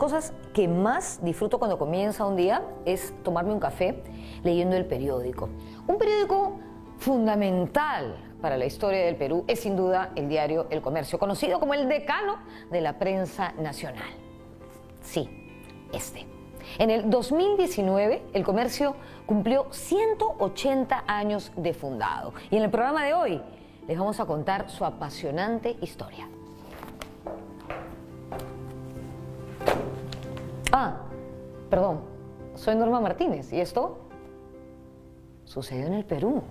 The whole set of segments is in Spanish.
cosas que más disfruto cuando comienza un día es tomarme un café leyendo el periódico. Un periódico fundamental para la historia del Perú es sin duda el diario El Comercio, conocido como el decano de la prensa nacional. Sí, este. En el 2019, El Comercio cumplió 180 años de fundado. Y en el programa de hoy les vamos a contar su apasionante historia. Perdón, soy Norma Martínez y esto sucedió en el Perú.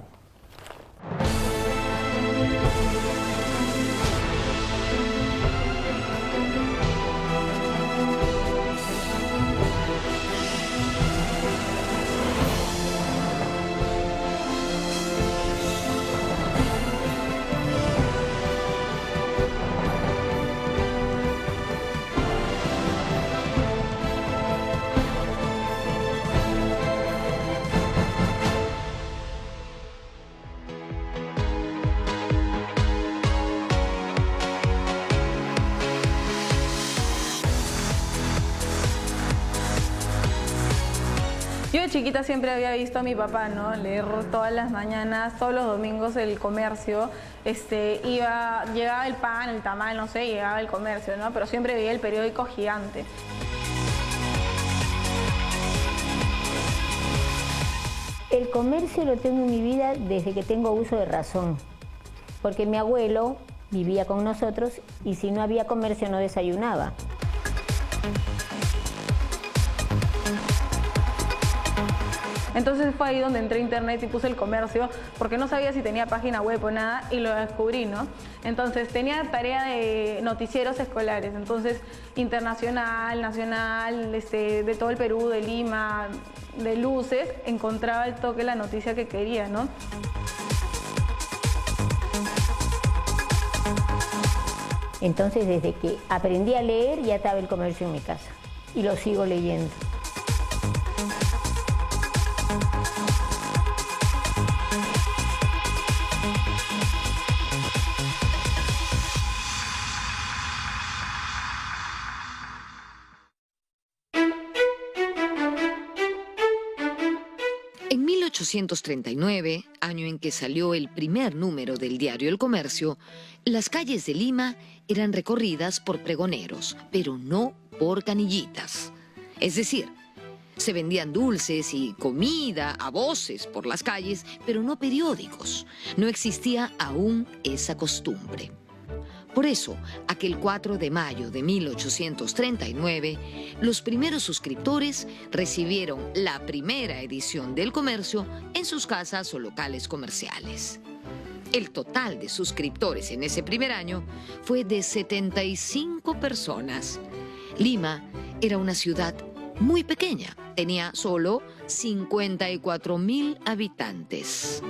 Yo de chiquita siempre había visto a mi papá, ¿no?, leer todas las mañanas, todos los domingos El Comercio. Llegaba el pan, el tamal, no sé, llegaba El Comercio, ¿no? Pero siempre veía el periódico gigante. El comercio lo tengo en mi vida desde que tengo uso de razón, porque mi abuelo vivía con nosotros y si no había comercio no desayunaba. Entonces fue ahí donde entré a internet y puse El Comercio, porque no sabía si tenía página web o nada, y lo descubrí, ¿no? Entonces tenía tarea de noticieros escolares, entonces internacional, nacional, de todo el Perú, de Lima, de luces, encontraba al toque la noticia que quería, ¿no? Entonces desde que aprendí a leer ya estaba El Comercio en mi casa y lo sigo leyendo. En 1839, año en que salió el primer número del diario El Comercio, las calles de Lima eran recorridas por pregoneros, pero no por canillitas. Es decir, se vendían dulces y comida a voces por las calles, pero no periódicos. No existía aún esa costumbre. Por eso, aquel 4 de mayo de 1839, los primeros suscriptores recibieron la primera edición del Comercio en sus casas o locales comerciales. El total de suscriptores en ese primer año fue de 75 personas. Lima era una ciudad muy pequeña, tenía solo 54.000 habitantes.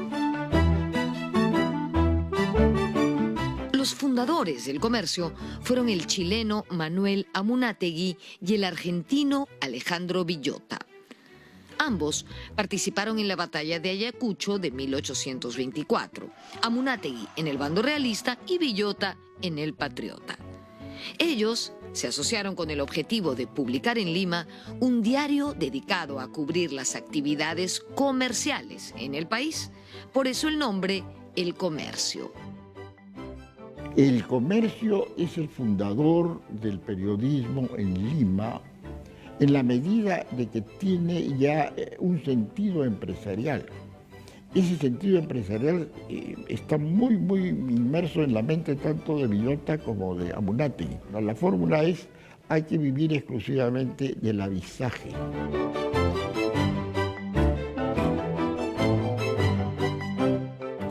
Los fundadores del Comercio fueron el chileno Manuel Amunátegui y el argentino Alejandro Villota. Ambos participaron en la batalla de Ayacucho de 1824, Amunátegui en el bando realista y Villota en el patriota. Ellos se asociaron con el objetivo de publicar en Lima un diario dedicado a cubrir las actividades comerciales en el país. Por eso el nombre El Comercio. El Comercio es el fundador del periodismo en Lima en la medida de que tiene ya un sentido empresarial. Ese sentido empresarial está muy inmerso en la mente tanto de Villota como de Amunátegui. La fórmula es: hay que vivir exclusivamente del avisaje.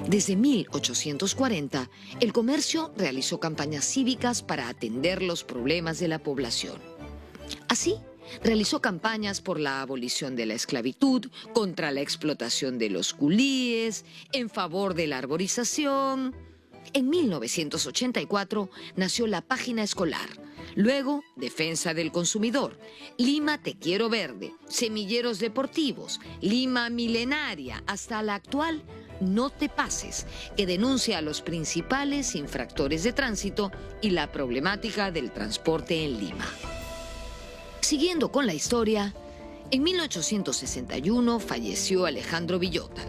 Desde 1840, el Comercio realizó campañas cívicas para atender los problemas de la población. Así, realizó campañas por la abolición de la esclavitud, contra la explotación de los culíes, en favor de la arborización. En 1984 nació la Página Escolar. Luego, Defensa del Consumidor, Lima Te Quiero Verde, Semilleros Deportivos, Lima Milenaria, hasta la actual No Te Pases, que denuncia a los principales infractores de tránsito y la problemática del transporte en Lima. Siguiendo con la historia, en 1861 falleció Alejandro Villota.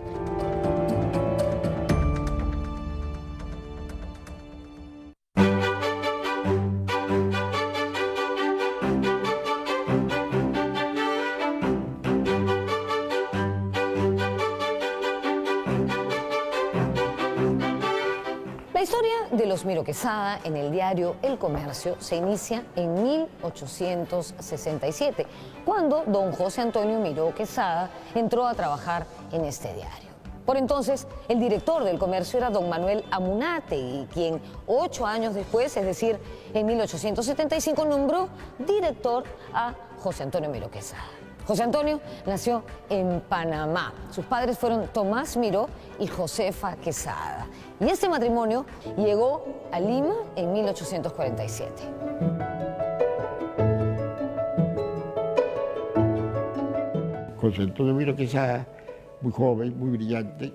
La historia de los Miro Quesada en el diario El Comercio se inicia en 1867, cuando don José Antonio Miró Quesada entró a trabajar en este diario. Por entonces, el director del Comercio era don Manuel Amunátegui, quien 8 años después, es decir, en 1875, nombró director a José Antonio Miró Quesada. José Antonio nació en Panamá. Sus padres fueron Tomás Miró y Josefa Quesada. Y este matrimonio llegó a Lima en 1847. José Antonio Miró Quesada, muy joven, muy brillante.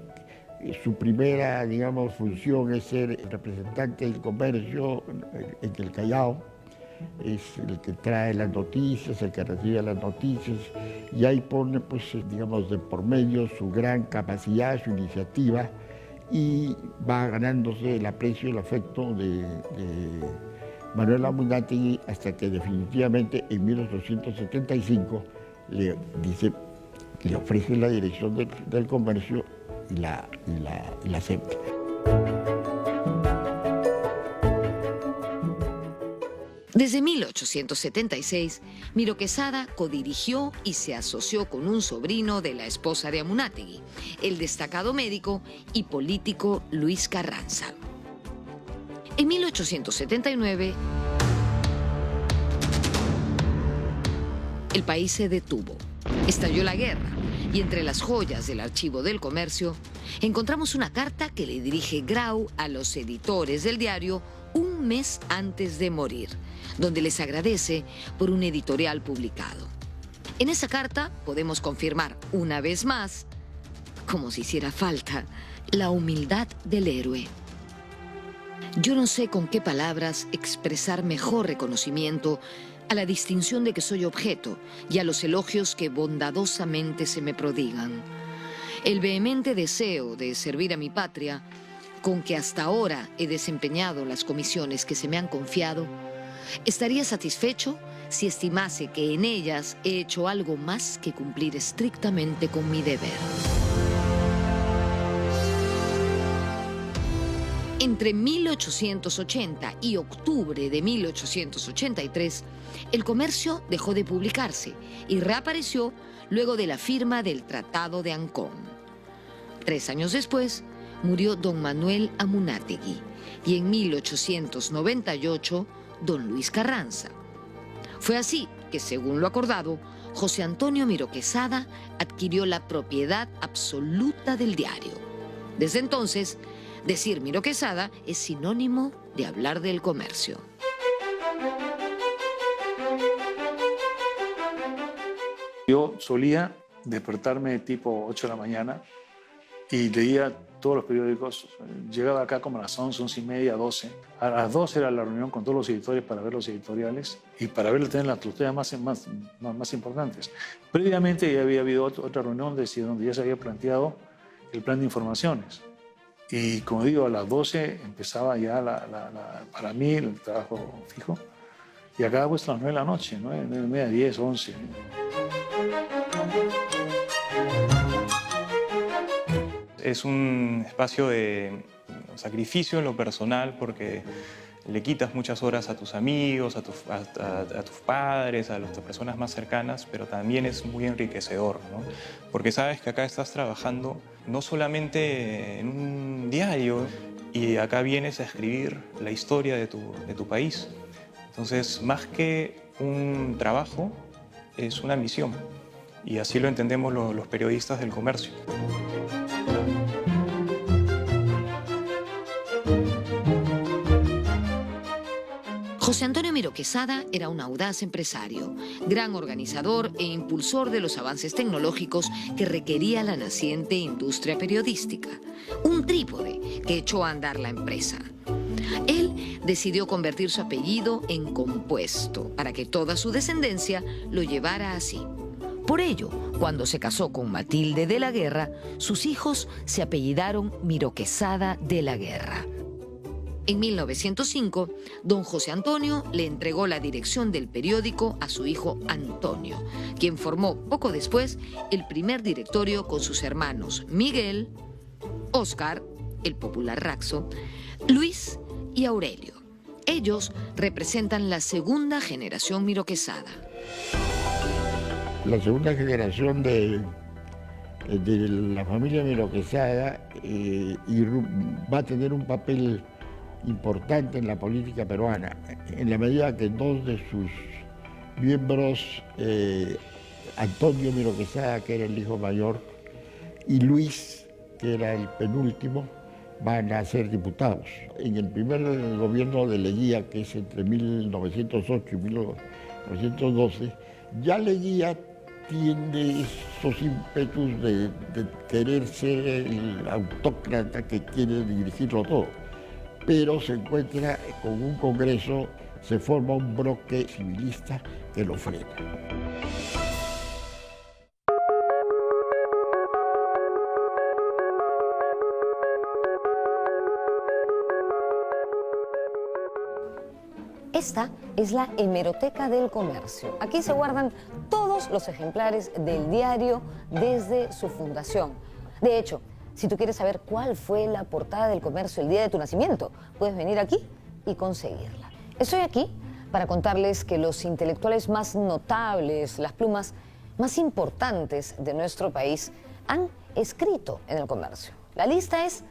Su primera, digamos, función es ser representante del comercio en el Callao. Es el que trae las noticias, el que recibe las noticias, y ahí pone, pues, digamos, de por medio su gran capacidad, su iniciativa, y va ganándose el aprecio y el afecto de Manuel Amunátegui, hasta que definitivamente en 1875 le ofrece la dirección del comercio y la acepta. Desde 1876, Miró Quesada codirigió y se asoció con un sobrino de la esposa de Amunátegui, el destacado médico y político Luis Carranza. En 1879, el país se detuvo. Estalló la guerra y entre las joyas del archivo del comercio encontramos una carta que le dirige Grau a los editores del diario un mes antes de morir, donde les agradece por un editorial publicado. En esa carta podemos confirmar una vez más, como si hiciera falta, la humildad del héroe. Yo no sé con qué palabras expresar mejor reconocimiento a la distinción de que soy objeto y a los elogios que bondadosamente se me prodigan. El vehemente deseo de servir a mi patria, con que hasta ahora he desempeñado las comisiones que se me han confiado, estaría satisfecho si estimase que en ellas he hecho algo más que cumplir estrictamente con mi deber. Entre 1880 y octubre de 1883, el comercio dejó de publicarse y reapareció luego de la firma del Tratado de Ancón. 3 años después, murió don Manuel Amunátegui y en 1898 don Luis Carranza. Fue así que, según lo acordado, José Antonio Miró Quesada adquirió la propiedad absoluta del diario. Desde entonces, decir Miró Quesada es sinónimo de hablar del comercio. Yo solía despertarme tipo 8 de la mañana y leía todos los periódicos. Llegaba acá como a las 11, 11 y media, 12. A las 12 era la reunión con todos los editores para ver los editoriales y para ver tener las noticias más importantes. Previamente ya había habido otra reunión donde ya se había planteado el plan de informaciones. Y como digo, a las 12 empezaba ya para mí el trabajo fijo. Y acá pues a las 9 de la noche, 9, 9 y media, 10, 11. Es un espacio de sacrificio en lo personal porque le quitas muchas horas a tus amigos, a tus padres, a las personas más cercanas, pero también es muy enriquecedor, ¿no? Porque sabes que acá estás trabajando no solamente en un diario y acá vienes a escribir la historia de tu país. Entonces, más que un trabajo, es una misión. Y así lo entendemos los periodistas del comercio. José Antonio Miró Quesada era un audaz empresario, gran organizador e impulsor de los avances tecnológicos que requería la naciente industria periodística. Un trípode que echó a andar la empresa. Él decidió convertir su apellido en compuesto para que toda su descendencia lo llevara así. Por ello, cuando se casó con Matilde de la Guerra, sus hijos se apellidaron Miroquesada de la Guerra. En 1905, don José Antonio le entregó la dirección del periódico a su hijo Antonio, quien formó poco después el primer directorio con sus hermanos Miguel, Óscar, el popular Raxo, Luis y Aurelio. Ellos representan la segunda generación miroquesada. La segunda generación de la familia Miroquesada va a tener un papel importante en la política peruana, en la medida que dos de sus miembros, Antonio Miroquesada, que era el hijo mayor, y Luis, que era el penúltimo, van a ser diputados. En el primer gobierno de Leguía, que es entre 1908 y 1912, ya Leguía tiene esos ímpetus de querer ser el autócrata que quiere dirigirlo todo, pero se encuentra con un Congreso, se forma un bloque civilista que lo frena. Esta es la Hemeroteca del Comercio. Aquí se guardan todos los ejemplares del diario desde su fundación. De hecho, si tú quieres saber cuál fue la portada del Comercio el día de tu nacimiento, puedes venir aquí y conseguirla. Estoy aquí para contarles que los intelectuales más notables, las plumas más importantes de nuestro país, han escrito en el Comercio. La lista es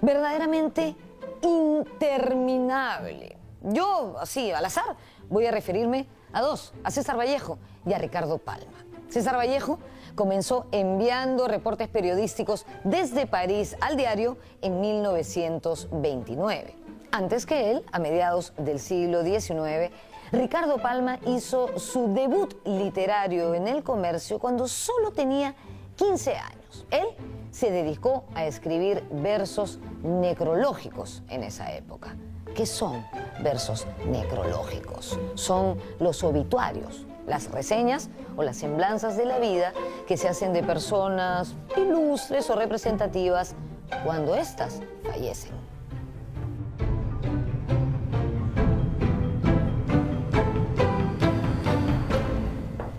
verdaderamente interminable. Yo, así, al azar, voy a referirme a dos, a César Vallejo y a Ricardo Palma. César Vallejo comenzó enviando reportes periodísticos desde París al diario en 1929. Antes que él, a mediados del siglo XIX, Ricardo Palma hizo su debut literario en el Comercio cuando solo tenía 15 años. Él se dedicó a escribir versos necrológicos en esa época. ¿Qué son versos necrológicos? Son los obituarios, las reseñas o las semblanzas de la vida que se hacen de personas ilustres o representativas cuando éstas fallecen.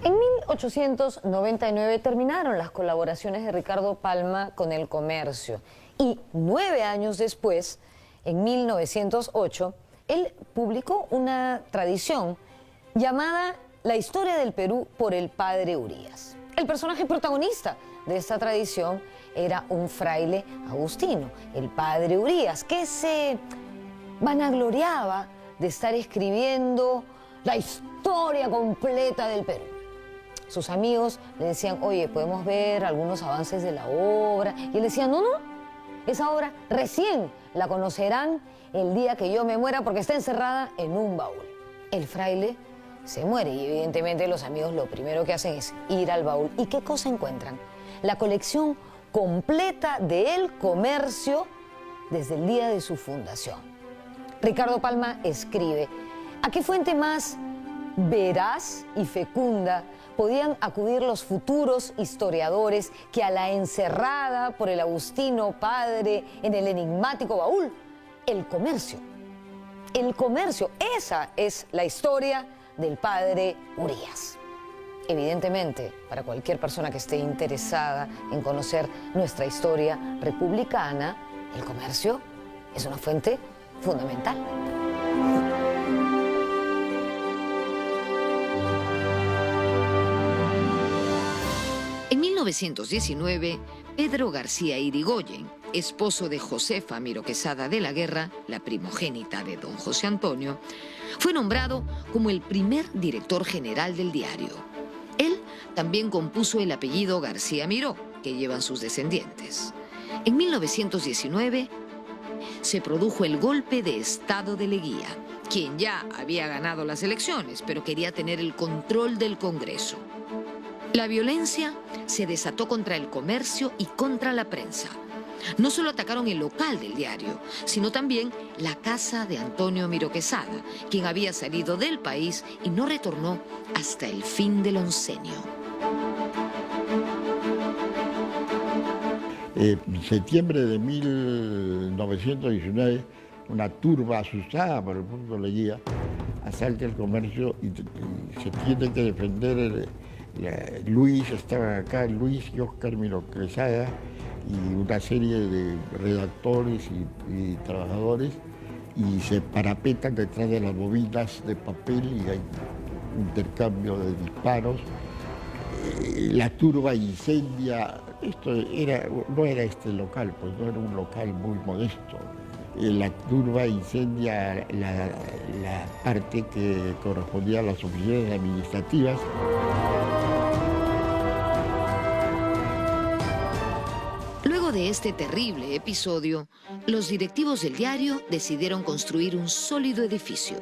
En 1899 terminaron las colaboraciones de Ricardo Palma con El Comercio y 9 años después, en 1908, él publicó una tradición llamada La historia del Perú por el padre Urías. El personaje protagonista de esta tradición era un fraile agustino, el padre Urías, que se vanagloriaba de estar escribiendo la historia completa del Perú. Sus amigos le decían, oye, podemos ver algunos avances de la obra. Y él decía, no, esa obra recién la conocerán el día que yo me muera porque está encerrada en un baúl. El fraile se muere y evidentemente los amigos lo primero que hacen es ir al baúl. ¿Y qué cosa encuentran? La colección completa de El Comercio desde el día de su fundación. Ricardo Palma escribe, ¿a qué fuente más veraz y fecunda podían acudir los futuros historiadores que a la encerrada por el agustino padre en el enigmático baúl? El Comercio. El Comercio, esa es la historia del padre Urías. Evidentemente, para cualquier persona que esté interesada en conocer nuestra historia republicana, El Comercio es una fuente fundamental. En 1919, Pedro García Irigoyen, esposo de Josefa Miroquesada de la Guerra, la primogénita de don José Antonio, fue nombrado como el primer director general del diario. Él también compuso el apellido García Miró, que llevan sus descendientes. En 1919 se produjo el golpe de Estado de Leguía, quien ya había ganado las elecciones, pero quería tener el control del Congreso. La violencia se desató contra el comercio y contra la prensa. No solo atacaron el local del diario, sino también la casa de Antonio Miró Quesada, quien había salido del país y no retornó hasta el fin del oncenio. En septiembre de 1919, una turba asustada por el Punto Leguía asalta el comercio y se tiene que defender. Luis, estaban acá Luis y Óscar Miró Quesada y una serie de redactores y trabajadores, y se parapetan detrás de las bobinas de papel y hay intercambio de disparos. La turba incendia. Esto no era este local, pues no era un local muy modesto. La turba incendia la parte que correspondía a las oficinas administrativas. Luego de este terrible episodio, los directivos del diario decidieron construir un sólido edificio.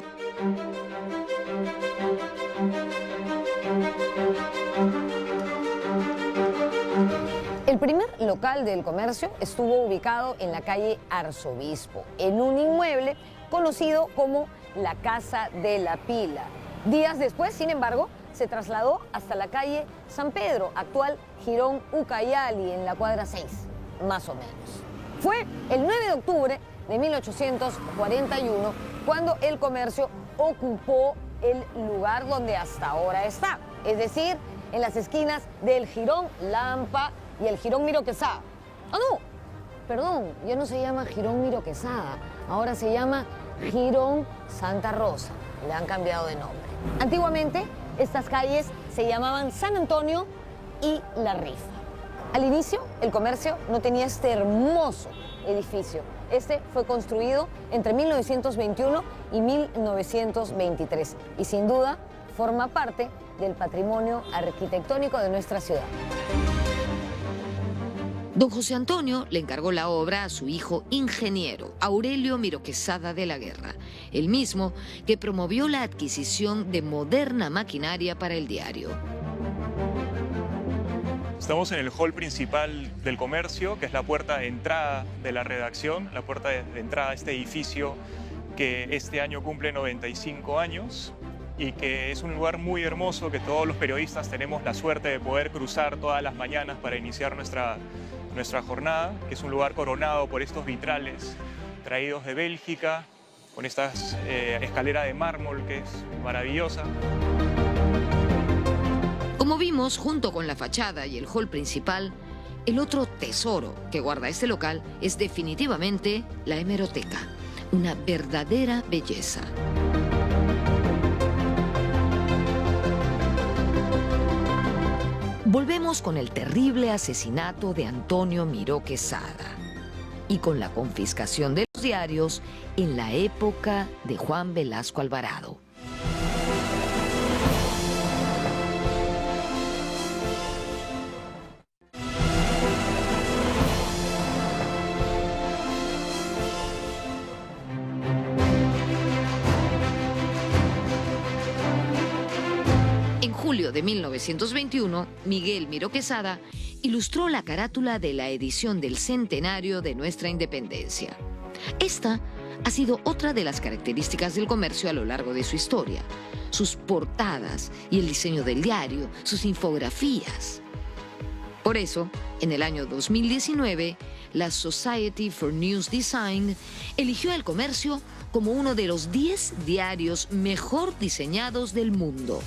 El primer local del comercio estuvo ubicado en la calle Arzobispo, en un inmueble conocido como la Casa de la Pila. Días después, sin embargo, se trasladó hasta la calle San Pedro, actual Girón Ucayali, en la cuadra 6, más o menos. Fue el 9 de octubre de 1841 cuando el comercio ocupó el lugar donde hasta ahora está, es decir, en las esquinas del Girón Lampa y el Girón Miró Quesada. ¡Ah, no! Perdón, ya no se llama Girón Miró Quesada, ahora se llama Girón Santa Rosa. Le han cambiado de nombre. Antiguamente, estas calles se llamaban San Antonio y La Rifa. Al inicio, el comercio no tenía este hermoso edificio. Este fue construido entre 1921 y 1923 y sin duda forma parte del patrimonio arquitectónico de nuestra ciudad. Don José Antonio le encargó la obra a su hijo ingeniero, Aurelio Miró Quesada de la Guerra, el mismo que promovió la adquisición de moderna maquinaria para el diario. Estamos en el hall principal del comercio, que es la puerta de entrada de la redacción, la puerta de entrada a este edificio que este año cumple 95 años y que es un lugar muy hermoso que todos los periodistas tenemos la suerte de poder cruzar todas las mañanas para iniciar nuestra jornada, que es un lugar coronado por estos vitrales traídos de Bélgica, con esta escalera de mármol que es maravillosa. Como vimos, junto con la fachada y el hall principal, el otro tesoro que guarda este local es definitivamente la hemeroteca, una verdadera belleza. Volvemos con el terrible asesinato de Antonio Miró Quesada y con la confiscación de los diarios en la época de Juan Velasco Alvarado. En julio de 1921, Miguel Miró Quesada ilustró la carátula de la edición del centenario de nuestra independencia. Esta ha sido otra de las características del comercio a lo largo de su historia. Sus portadas y el diseño del diario, sus infografías. Por eso, en el año 2019, la Society for News Design eligió al comercio como uno de los 10 diarios mejor diseñados del mundo.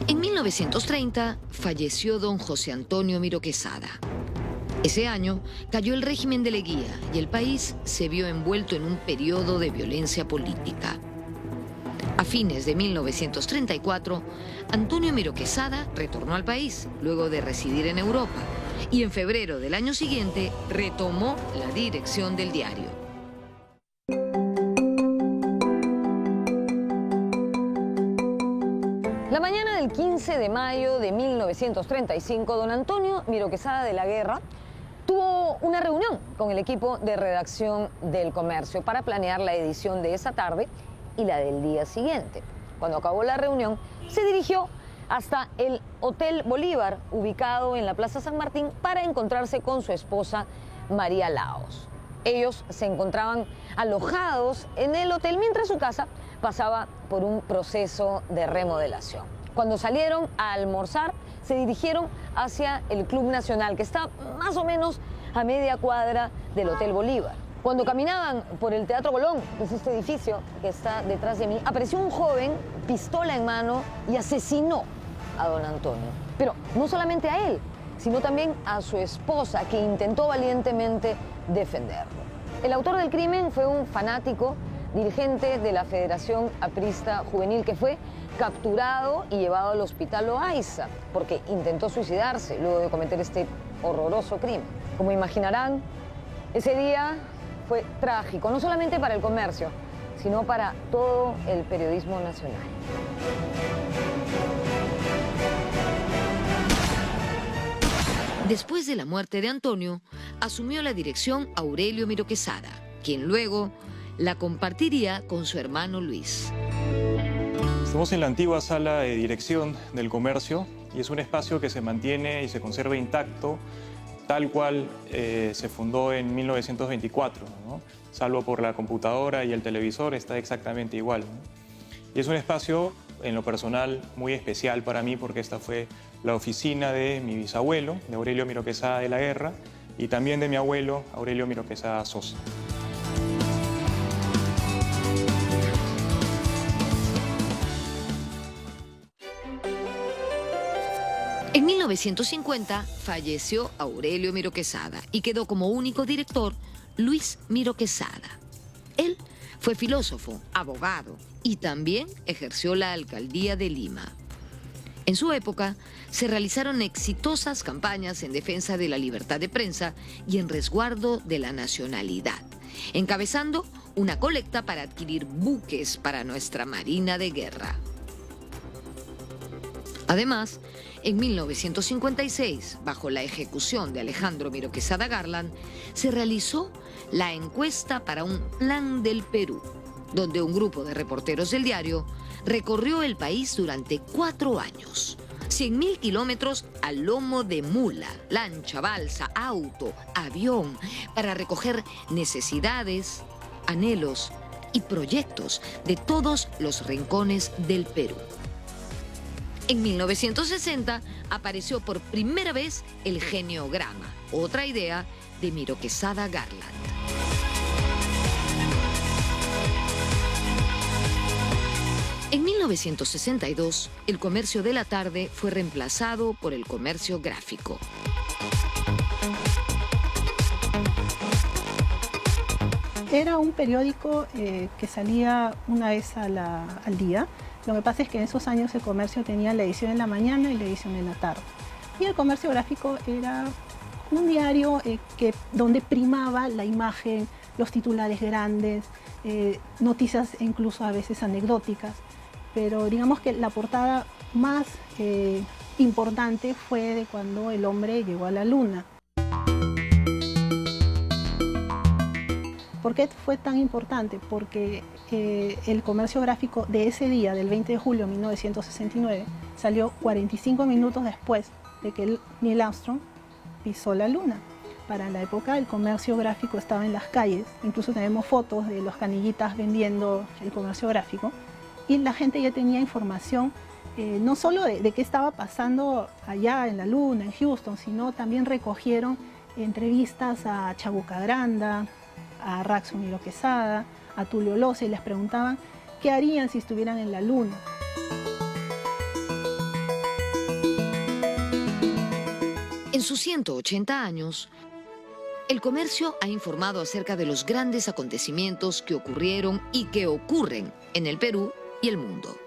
En 1930 falleció don José Antonio Miró Quesada. Ese año cayó el régimen de Leguía y el país se vio envuelto en un periodo de violencia política. A fines de 1934, Antonio Miró Quesada retornó al país, luego de residir en Europa, y en febrero del año siguiente retomó la dirección del diario. La mañana del 15 de mayo de 1935, don Antonio Miró Quesada de la Guerra tuvo una reunión con el equipo de redacción del Comercio para planear la edición de esa tarde y la del día siguiente. Cuando acabó la reunión, se dirigió hasta el Hotel Bolívar, ubicado en la Plaza San Martín, para encontrarse con su esposa María Laos. Ellos se encontraban alojados en el hotel mientras su casa pasaba por un proceso de remodelación. Cuando salieron a almorzar, se dirigieron hacia el Club Nacional, que está más o menos a media cuadra del Hotel Bolívar. Cuando caminaban por el Teatro Colón, que es este edificio que está detrás de mí, apareció un joven, pistola en mano, y asesinó a don Antonio. Pero no solamente a él, sino también a su esposa, que intentó valientemente defenderlo. El autor del crimen fue un fanático, dirigente de la Federación Aprista Juvenil, que fue capturado y llevado al hospital Loaiza porque intentó suicidarse luego de cometer este horroroso crimen. Como imaginarán, ese día fue trágico, no solamente para el comercio, sino para todo el periodismo nacional. Después de la muerte de Antonio, asumió la dirección Aurelio Miro Quesada, quien luego la compartiría con su hermano Luis. Estamos en la antigua sala de dirección del comercio y es un espacio que se mantiene y se conserva intacto tal cual se fundó en 1924, ¿no? Salvo por la computadora y el televisor, está exactamente igual, ¿no? Y es un espacio, en lo personal, muy especial para mí porque esta fue la oficina de mi bisabuelo, de Aurelio Miro Quesada de la Guerra, y también de mi abuelo, Aurelio Miro Quesada Sosa. En 1950 falleció Aurelio Miro Quesada y quedó como único director Luis Miro Quesada. Él fue filósofo, abogado y también ejerció la alcaldía de Lima. En su época se realizaron exitosas campañas en defensa de la libertad de prensa y en resguardo de la nacionalidad, encabezando una colecta para adquirir buques para nuestra Marina de Guerra. Además, en 1956, bajo la ejecución de Alejandro Miro Quesada Garland, se realizó la encuesta para un Plan del Perú, donde un grupo de reporteros del diario recorrió el país durante 4 años. 100.000 kilómetros a lomo de mula, lancha, balsa, auto, avión, para recoger necesidades, anhelos y proyectos de todos los rincones del Perú. En 1960 apareció por primera vez el geniograma, otra idea de Miro Quesada Garland. En 1962, el comercio de la tarde fue reemplazado por el comercio gráfico. Era un periódico que salía una vez al día. Lo que pasa es que en esos años el comercio tenía la edición en la mañana y la edición en la tarde. Y el comercio gráfico era un diario donde primaba la imagen, los titulares grandes, noticias incluso a veces anecdóticas. Pero digamos que la portada más importante fue de cuando el hombre llegó a la luna. ¿Por qué fue tan importante? Porque el comercio gráfico de ese día, del 20 de julio de 1969, salió 45 minutos después de que Neil Armstrong pisó la luna. Para la época el comercio gráfico estaba en las calles, incluso tenemos fotos de los canillitas vendiendo el comercio gráfico, y la gente ya tenía información no solo de qué estaba pasando allá en la luna, en Houston, sino también recogieron entrevistas a Chabuca Granda, a Raxo Miro Quesada, a Tulio Loza, y les preguntaban qué harían si estuvieran en la luna. En sus 180 años, el comercio ha informado acerca de los grandes acontecimientos que ocurrieron y que ocurren en el Perú y el mundo,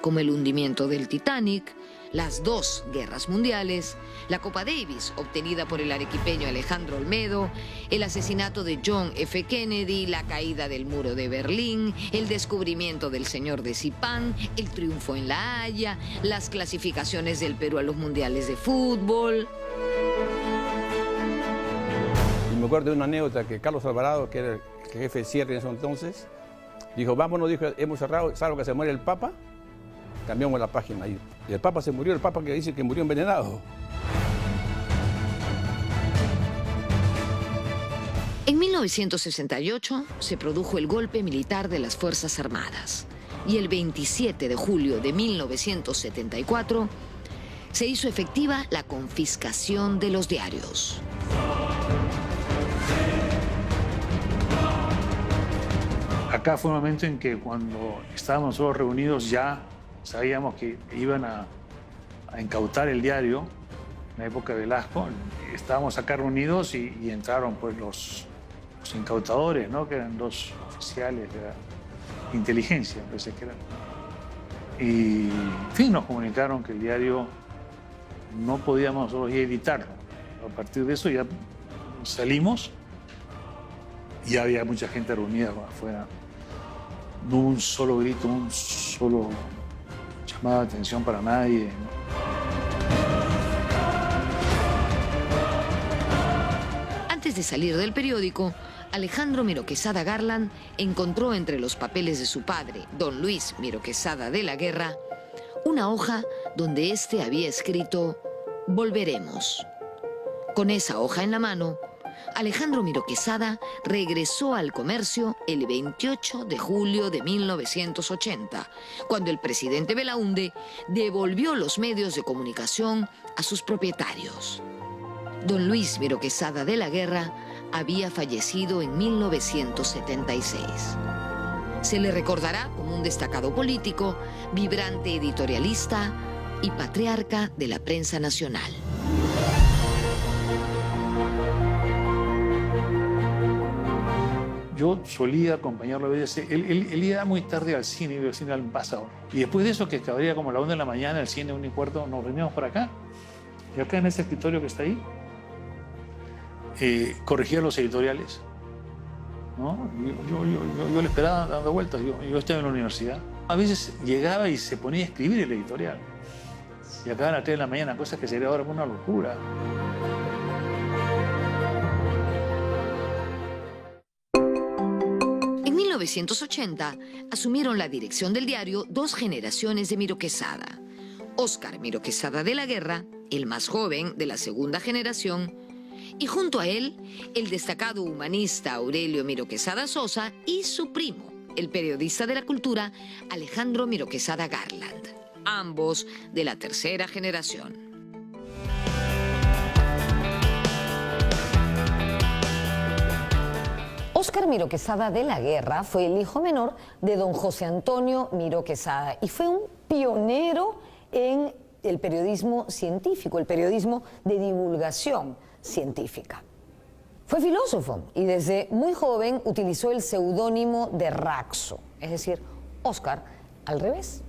como el hundimiento del Titanic, las 2 guerras mundiales, la Copa Davis obtenida por el arequipeño Alejandro Olmedo, el asesinato de John F. Kennedy, la caída del muro de Berlín, el descubrimiento del señor de Zipán, el triunfo en La Haya, las clasificaciones del Perú a los mundiales de fútbol. Y me acuerdo de una anécdota que Carlos Alvarado, que era el jefe de cierre en ese entonces, dijo, vámonos, dijo, hemos cerrado, salvo que se muere el Papa, cambiamos la página. Y el Papa se murió, el Papa que dice que murió envenenado. En 1968 se produjo el golpe militar de las Fuerzas Armadas y el 27 de julio de 1974 se hizo efectiva la confiscación de los diarios. Acá fue un momento en que cuando estábamos nosotros reunidos ya sabíamos que iban a incautar el diario, en la época de Velasco. Estábamos acá reunidos y entraron pues los incautadores, ¿no? Que eran dos oficiales de la inteligencia, parece que eran. Y, en fin, nos comunicaron que el diario no podíamos nosotros ya editarlo. A partir de eso ya salimos y había mucha gente reunida afuera. No hubo un solo grito, un solo llamada de atención para nadie, ¿no? Antes de salir del periódico, Alejandro Miró Quesada Garland encontró entre los papeles de su padre, don Luis Miró Quesada de la Guerra, una hoja donde éste había escrito «Volveremos». Con esa hoja en la mano, Alejandro Miró Quesada regresó al Comercio el 28 de julio de 1980, cuando el presidente Belaúnde devolvió los medios de comunicación a sus propietarios. Don Luis Miró Quesada de la Guerra había fallecido en 1976. Se le recordará como un destacado político, vibrante editorialista y patriarca de la prensa nacional. Yo solía acompañarlo a veces. Él iba muy tarde al cine, iba al cine al pasado. Y después de eso, que acabaría como a la 1 de la mañana, el cine 1:15, nos reuníamos por acá. Y acá en ese escritorio que está ahí, corregía los editoriales, ¿no? Yo le esperaba dando vueltas, yo estaba en la universidad. A veces llegaba y se ponía a escribir el editorial. Y acá a las 3 de la mañana, cosas que sería ahora una locura. En 1980 asumieron la dirección del diario dos generaciones de Miró Quesada. Óscar Miró Quesada de la Guerra, el más joven de la segunda generación, y junto a él, el destacado humanista Aurelio Miró Quesada Sosa y su primo, el periodista de la cultura Alejandro Miró Quesada Garland, ambos de la tercera generación. Óscar Miró Quesada de la Guerra fue el hijo menor de don José Antonio Miró Quesada y fue un pionero en el periodismo científico, el periodismo de divulgación científica. Fue filósofo y desde muy joven utilizó el seudónimo de Raxo, es decir, Óscar al revés.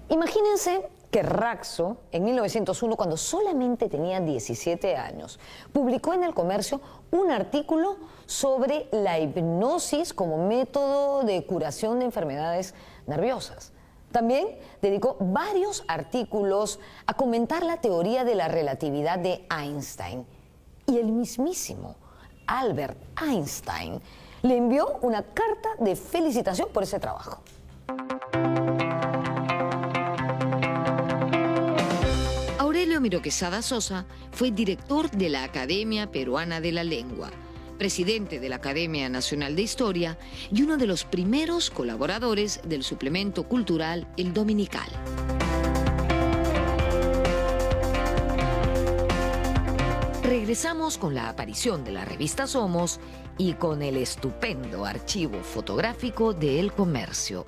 Imagínense que Raxo, en 1901, cuando solamente tenía 17 años, publicó en El Comercio un artículo sobre la hipnosis como método de curación de enfermedades nerviosas. También dedicó varios artículos a comentar la teoría de la relatividad de Einstein. Y el mismísimo Albert Einstein le envió una carta de felicitación por ese trabajo. Aurelio Miró Quesada Sosa fue director de la Academia Peruana de la Lengua, presidente de la Academia Nacional de Historia y uno de los primeros colaboradores del suplemento cultural El Dominical. Regresamos con la aparición de la revista Somos y con el estupendo archivo fotográfico de El Comercio.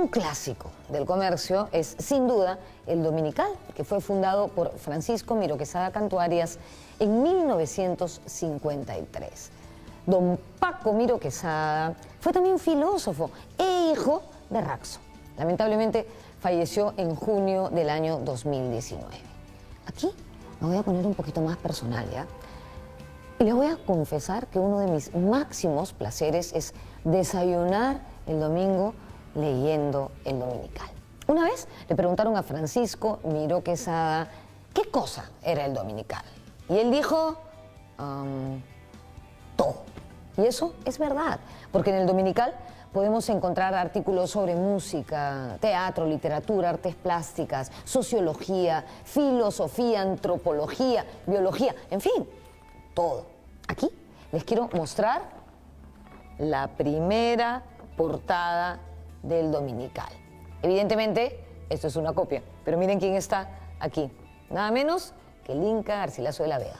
Clásico del comercio es, sin duda, El Dominical, que fue fundado por Francisco Miró Quesada Cantuarias en 1953. Don Paco Miró Quesada fue también filósofo e hijo de Raxo. Lamentablemente falleció en junio del año 2019. Aquí me voy a poner un poquito más personal, ¿ya? Y les voy a confesar que uno de mis máximos placeres es desayunar el domingo leyendo el Dominical. Una vez le preguntaron a Francisco Miró Quesada qué cosa era el Dominical. Y él dijo, todo. Y eso es verdad, porque en el Dominical podemos encontrar artículos sobre música, teatro, literatura, artes plásticas, sociología, filosofía, antropología, biología, en fin, todo. Aquí les quiero mostrar la primera portada del Dominical. Evidentemente, esto es una copia, pero miren quién está aquí. Nada menos que el Inca Garcilaso de la Vega.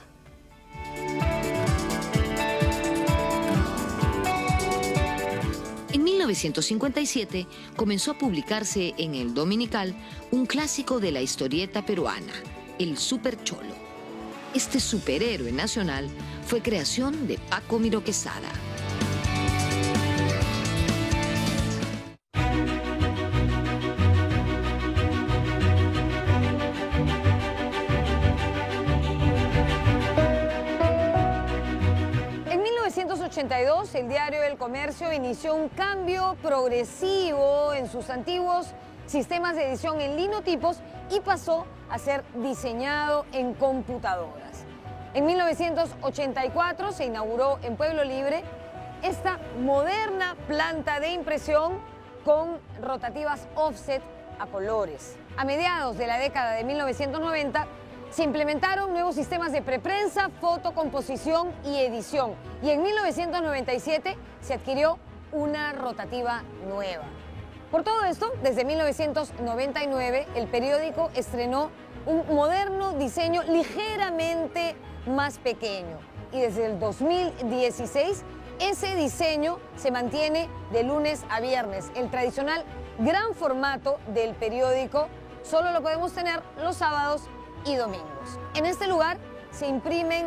En 1957 comenzó a publicarse en el Dominical un clásico de la historieta peruana, El Super Cholo. Este superhéroe nacional fue creación de Paco Miró Quesada. En 1982, el diario El Comercio inició un cambio progresivo en sus antiguos sistemas de edición en linotipos y pasó a ser diseñado en computadoras. En 1984 se inauguró en Pueblo Libre esta moderna planta de impresión con rotativas offset a colores. A mediados de la década de 1990 se implementaron nuevos sistemas de preprensa, fotocomposición y edición. Y en 1997 se adquirió una rotativa nueva. Por todo esto, desde 1999, el periódico estrenó un moderno diseño ligeramente más pequeño. Y desde el 2016, ese diseño se mantiene de lunes a viernes. El tradicional gran formato del periódico solo lo podemos tener los sábados y domingos. En este lugar se imprimen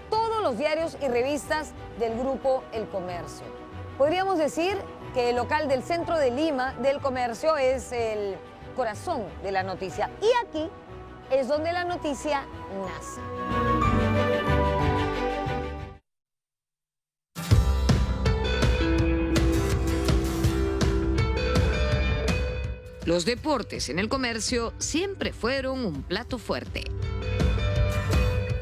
todos los diarios y revistas del grupo El Comercio. Podríamos decir que el local del centro de Lima del Comercio es el corazón de la noticia. Y aquí es donde la noticia nace. Los deportes en el Comercio siempre fueron un plato fuerte.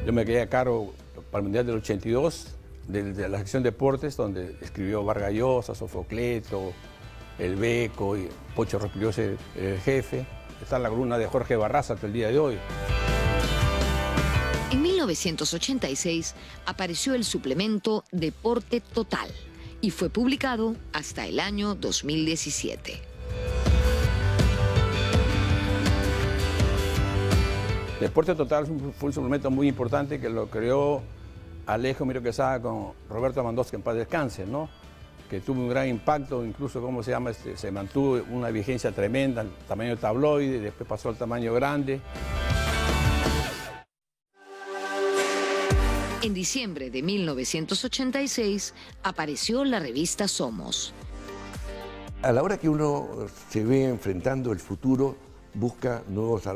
Yo me quedé a cargo para el Mundial del 82 de la sección deportes, donde escribió Vargas Llosa, Sofocleto, El Beco y Pocho Rospigliosi, el jefe. Está en la columna de Jorge Barraza hasta el día de hoy. En 1986 apareció el suplemento Deporte Total y fue publicado hasta el año 2017. Deporte Total fue un suplemento muy importante que lo creó Alejo Miró Quesada con Roberto Amandós, que en paz descanse, ¿no? Que tuvo un gran impacto, incluso, ¿cómo se llama? Se mantuvo una vigencia tremenda, el tamaño tabloide, después pasó al tamaño grande. En diciembre de 1986 apareció la revista Somos. A la hora que uno se ve enfrentando el futuro, busca nuevos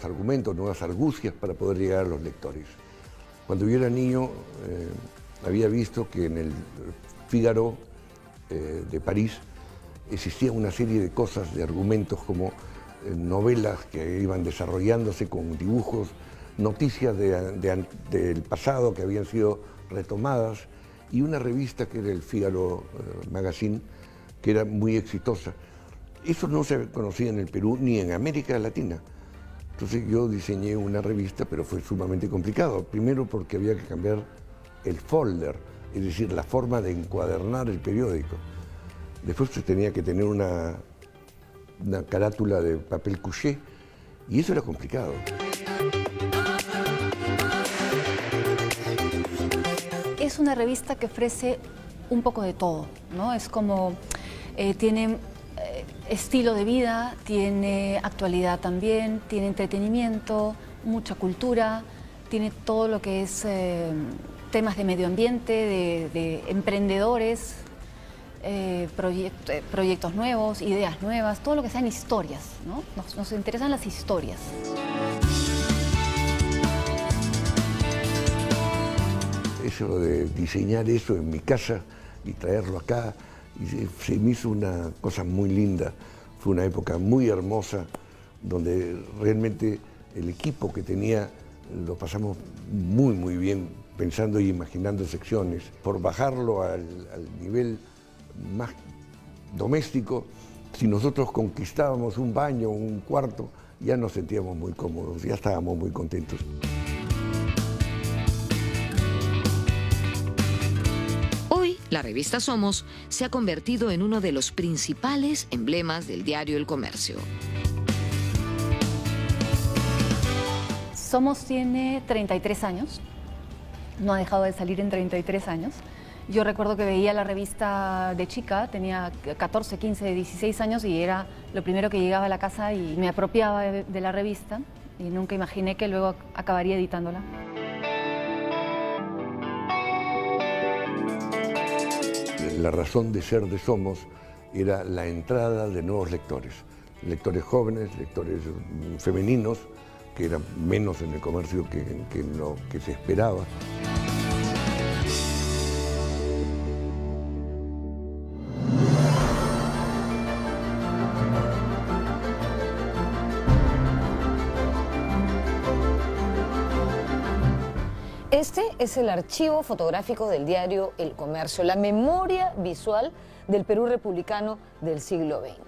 argumentos, nuevas argucias para poder llegar a los lectores. Cuando yo era niño, había visto que en el Figaro de París existía una serie de cosas, de argumentos como novelas que iban desarrollándose con dibujos, noticias del pasado que habían sido retomadas y una revista que era el Figaro Magazine, que era muy exitosa. Eso no se conocía en el Perú ni en América Latina. Entonces yo diseñé una revista, pero fue sumamente complicado. Primero porque había que cambiar el folder, es decir, la forma de encuadernar el periódico. Después se tenía que tener una carátula de papel couché y eso era complicado. Es una revista que ofrece un poco de todo, ¿no? Es como, tiene estilo de vida, tiene actualidad también, tiene entretenimiento, mucha cultura, tiene todo lo que es temas de medio ambiente, de emprendedores, proyectos nuevos, ideas nuevas, todo lo que sean historias, ¿no? Nos interesan las historias. Eso de diseñar eso en mi casa y traerlo acá, y se me hizo una cosa muy linda. Fue una época muy hermosa, donde realmente el equipo que tenía lo pasamos muy bien, pensando y imaginando secciones. Por bajarlo al nivel más doméstico, si nosotros conquistábamos un baño, un cuarto, ya nos sentíamos muy cómodos, ya estábamos muy contentos. Hoy, la revista Somos se ha convertido en uno de los principales emblemas del diario El Comercio. Somos tiene 33 años, no ha dejado de salir en 33 años. Yo recuerdo que veía la revista de chica, tenía 14, 15, 16 años y era lo primero que llegaba a la casa y me apropiaba de la revista y nunca imaginé que luego acabaría editándola. La razón de ser de Somos era la entrada de nuevos lectores jóvenes, lectores femeninos, que eran menos en el comercio que lo que se esperaba. Este es el archivo fotográfico del diario El Comercio, la memoria visual del Perú republicano del siglo XX.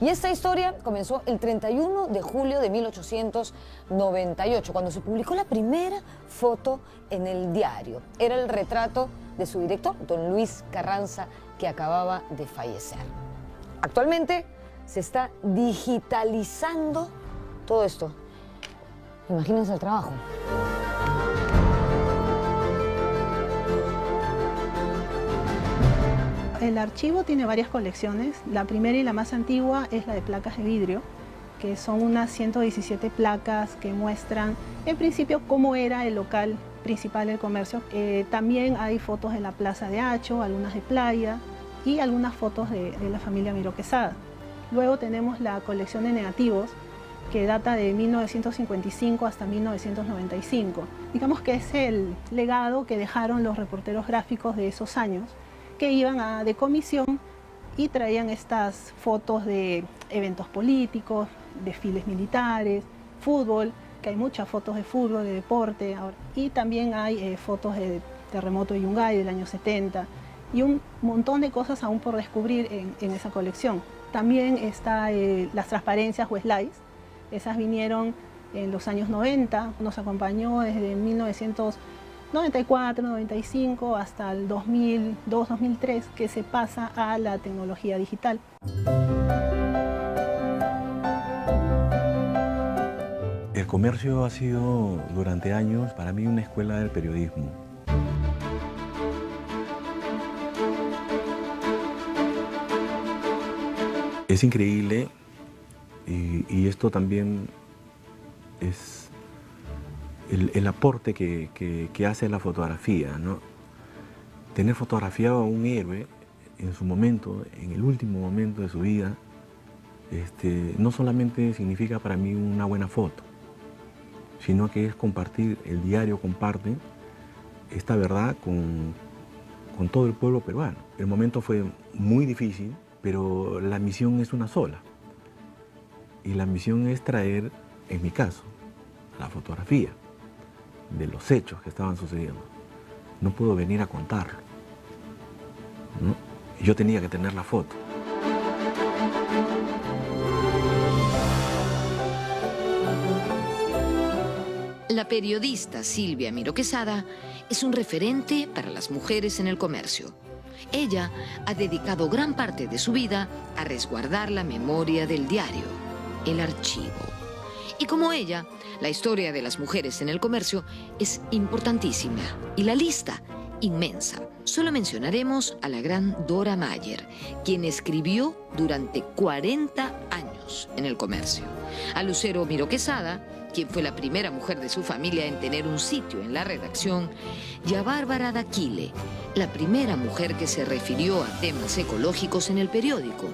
Y esta historia comenzó el 31 de julio de 1898, cuando se publicó la primera foto en el diario. Era el retrato de su director, don Luis Carranza, que acababa de fallecer. Actualmente se está digitalizando todo esto. Imagínense el trabajo. El archivo tiene varias colecciones. La primera y la más antigua es la de placas de vidrio, que son unas 117 placas que muestran en principio cómo era el local principal del comercio. También hay fotos de la Plaza de Hacho, algunas de playa y algunas fotos de la familia Miró Quesada. Luego tenemos la colección de negativos, que data de 1955 hasta 1995. Digamos que es el legado que dejaron los reporteros gráficos de esos años, que iban de comisión y traían estas fotos de eventos políticos, desfiles militares, fútbol, que hay muchas fotos de fútbol, de deporte, y también hay fotos de terremoto de Yungay del año 70 y un montón de cosas aún por descubrir en esa colección. También está las transparencias o slides, esas vinieron en los años 90, nos acompañó desde 1994, 95 hasta el 2002, 2003, que se pasa a la tecnología digital. El comercio ha sido durante años para mí una escuela del periodismo. Es increíble y esto también es el aporte que hace la fotografía, ¿no? Tener fotografiado a un héroe en su momento, en el último momento de su vida, no solamente significa para mí una buena foto, sino que es compartir, el diario comparte esta verdad con todo el pueblo peruano. El momento fue muy difícil, pero la misión es una sola. Y la misión es traer, en mi caso, la fotografía de los hechos que estaban sucediendo. No puedo venir a contarlo, ¿no? Yo tenía que tener la foto. La periodista Silvia Miró Quesada es un referente para las mujeres en el comercio. Ella ha dedicado gran parte de su vida a resguardar la memoria del diario, el archivo. Y como ella, la historia de las mujeres en el comercio es importantísima y la lista inmensa. Solo mencionaremos a la gran Dora Mayer, quien escribió durante 40 años en el comercio, a Lucero Miró Quesada, quien fue la primera mujer de su familia en tener un sitio en la redacción, y a Bárbara Daquile, la primera mujer que se refirió a temas ecológicos en el periódico,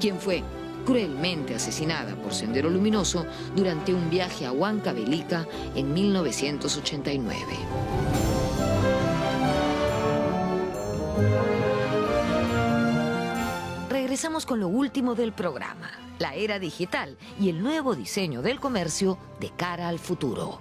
quien fue cruelmente asesinada por Sendero Luminoso durante un viaje a Huancavelica en 1989. Regresamos con lo último del programa, la era digital y el nuevo diseño del comercio de cara al futuro.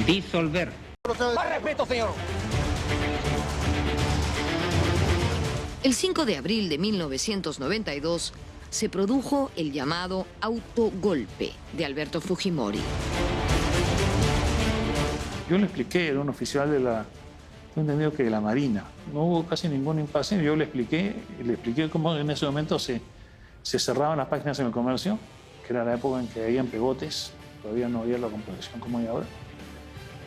Disolver. Más respeto, señor. El 5 de abril de 1992 se produjo el llamado autogolpe de Alberto Fujimori. Yo le expliqué, era un oficial de la, tengo entendido que de la Marina. No hubo casi ningún impasse. Yo le expliqué cómo en ese momento se cerraban las páginas en el comercio, que era la época en que habían pegotes, todavía no había la composición como hay ahora.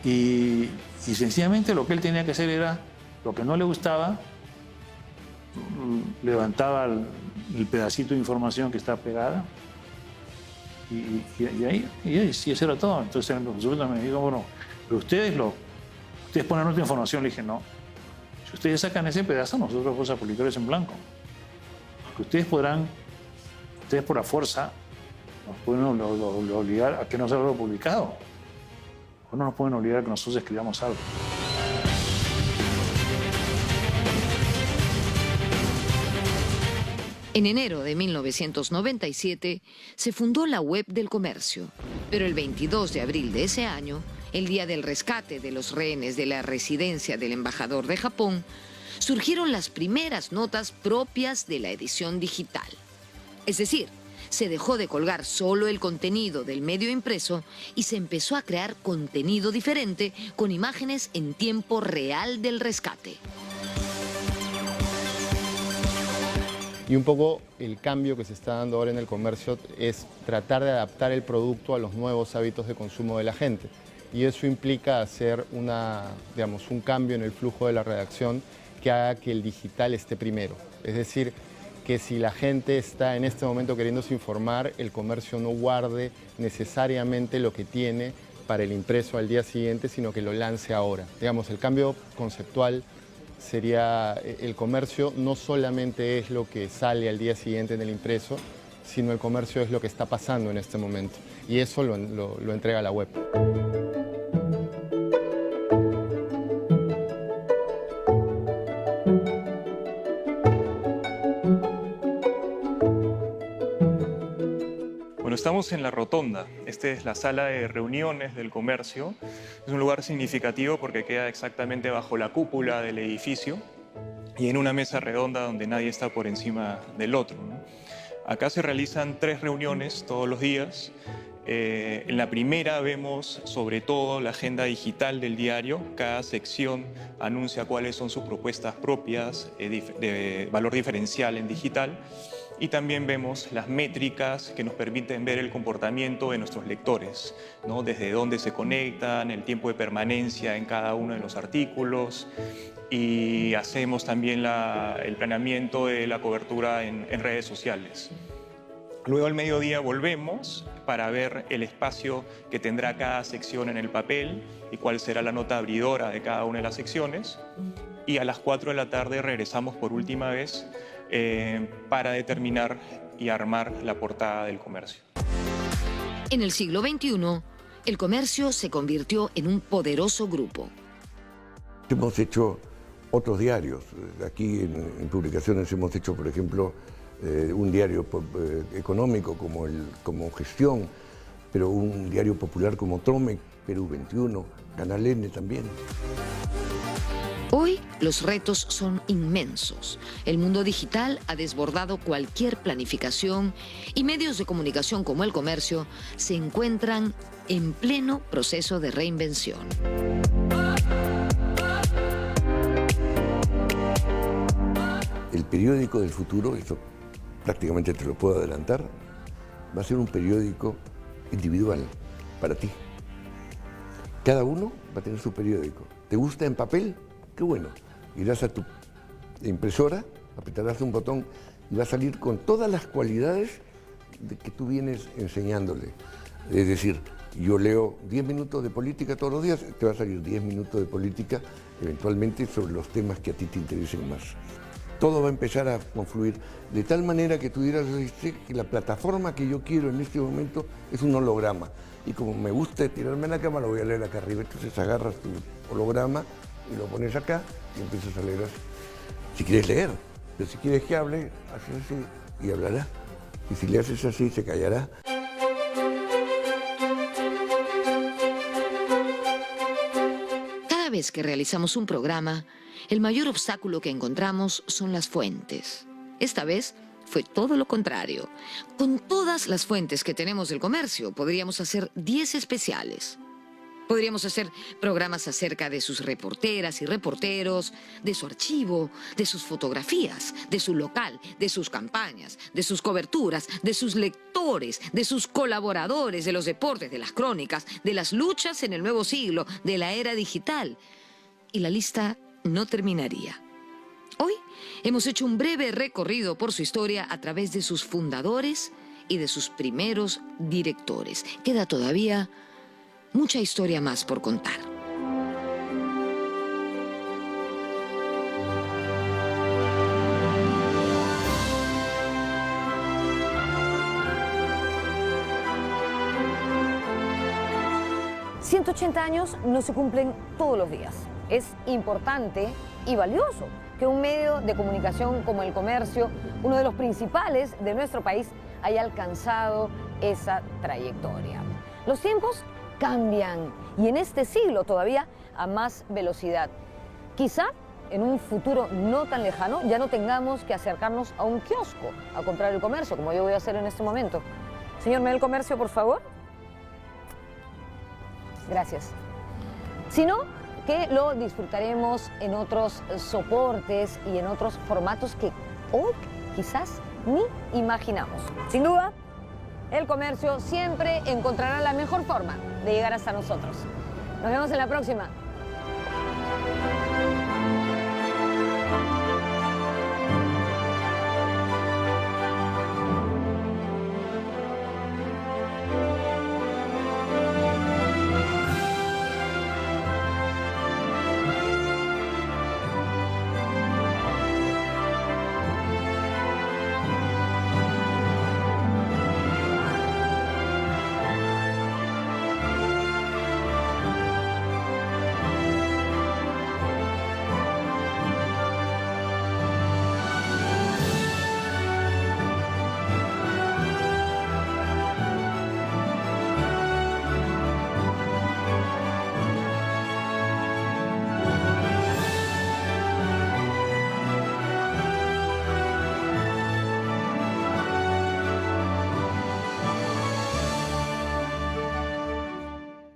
Y sencillamente lo que él tenía que hacer era, lo que no le gustaba, levantaba el pedacito de información que está pegada y sí, eso era todo. Entonces el profesor me dijo, bueno, pero ustedes ponen otra información. Le dije, no, si ustedes sacan ese pedazo, nosotros vamos a publicarlos en blanco. Porque ustedes por la fuerza nos pueden obligar a que no sea algo publicado. O no nos pueden obligar a que nosotros escribamos algo. En enero de 1997 se fundó la Web del Comercio, pero el 22 de abril de ese año, el día del rescate de los rehenes de la residencia del embajador de Japón, surgieron las primeras notas propias de la edición digital. Es decir, se dejó de colgar solo el contenido del medio impreso y se empezó a crear contenido diferente con imágenes en tiempo real del rescate. Y un poco el cambio que se está dando ahora en el comercio es tratar de adaptar el producto a los nuevos hábitos de consumo de la gente. Y eso implica hacer un cambio en el flujo de la redacción que haga que el digital esté primero. Es decir, que si la gente está en este momento queriéndose informar, el comercio no guarde necesariamente lo que tiene para el impreso al día siguiente, sino que lo lance ahora. Digamos, el cambio conceptual sería el comercio no solamente es lo que sale al día siguiente en el impreso, sino el comercio es lo que está pasando en este momento. Y eso lo entrega la web. Bueno, estamos en La Rotonda. Esta es la sala de reuniones del comercio. Es un lugar significativo porque queda exactamente bajo la cúpula del edificio y en una mesa redonda donde nadie está por encima del otro, ¿no? Acá se realizan 3 reuniones todos los días. En la primera vemos sobre todo la agenda digital del diario. Cada sección anuncia cuáles son sus propuestas propias de valor diferencial en digital. Y también vemos las métricas que nos permiten ver el comportamiento de nuestros lectores, ¿no? Desde dónde se conectan, el tiempo de permanencia en cada uno de los artículos, y hacemos también el planeamiento de la cobertura en redes sociales. Luego al mediodía volvemos para ver el espacio que tendrá cada sección en el papel y cuál será la nota abridora de cada una de las secciones. Y a las 4 de la tarde regresamos por última vez para determinar y armar la portada del comercio. En el siglo XXI, el comercio se convirtió en un poderoso grupo. Hemos hecho otros diarios. Aquí en publicaciones hemos hecho, por ejemplo, un diario económico como Gestión, pero un diario popular como Trome, Perú 21, Canal N también. Hoy los retos son inmensos. El mundo digital ha desbordado cualquier planificación y medios de comunicación como el comercio se encuentran en pleno proceso de reinvención. El periódico del futuro, esto prácticamente te lo puedo adelantar, va a ser un periódico individual para ti. Cada uno va a tener su periódico. ¿Te gusta en papel? Qué bueno. Irás a tu impresora, apretarás un botón y va a salir con todas las cualidades de que tú vienes enseñándole. Es decir, yo leo 10 minutos de política todos los días, te va a salir 10 minutos de política, eventualmente sobre los temas que a ti te interesen más. Todo va a empezar a confluir de tal manera que tú dirás que la plataforma que yo quiero en este momento es un holograma. Y como me gusta tirarme en la cama, lo voy a leer acá arriba. Entonces agarras tu holograma y lo pones acá y empiezas a leer así. Si quieres leer, pero si quieres que hable, haces así y hablará. Y si le haces así, se callará. Cada vez que realizamos un programa, el mayor obstáculo que encontramos son las fuentes. Esta vez fue todo lo contrario. Con todas las fuentes que tenemos del comercio, podríamos hacer 10 especiales. Podríamos hacer programas acerca de sus reporteras y reporteros, de su archivo, de sus fotografías, de su local, de sus campañas, de sus coberturas, de sus lectores, de sus colaboradores, de los deportes, de las crónicas, de las luchas en el nuevo siglo, de la era digital. Y la lista no terminaría. Hoy hemos hecho un breve recorrido por su historia a través de sus fundadores y de sus primeros directores. Queda todavía mucha historia más por contar. ...180 años no se cumplen todos los días. Es importante y valioso que un medio de comunicación como El Comercio, uno de los principales de nuestro país, haya alcanzado esa trayectoria. Los tiempos cambian y en este siglo todavía a más velocidad. Quizá en un futuro no tan lejano ya no tengamos que acercarnos a un kiosco a comprar El Comercio, como yo voy a hacer en este momento. Señor, ¿me da El Comercio, por favor? Gracias. Sino que lo disfrutaremos en otros soportes y en otros formatos que hoy quizás ni imaginamos. Sin duda, El Comercio siempre encontrará la mejor forma de llegar hasta nosotros. Nos vemos en la próxima.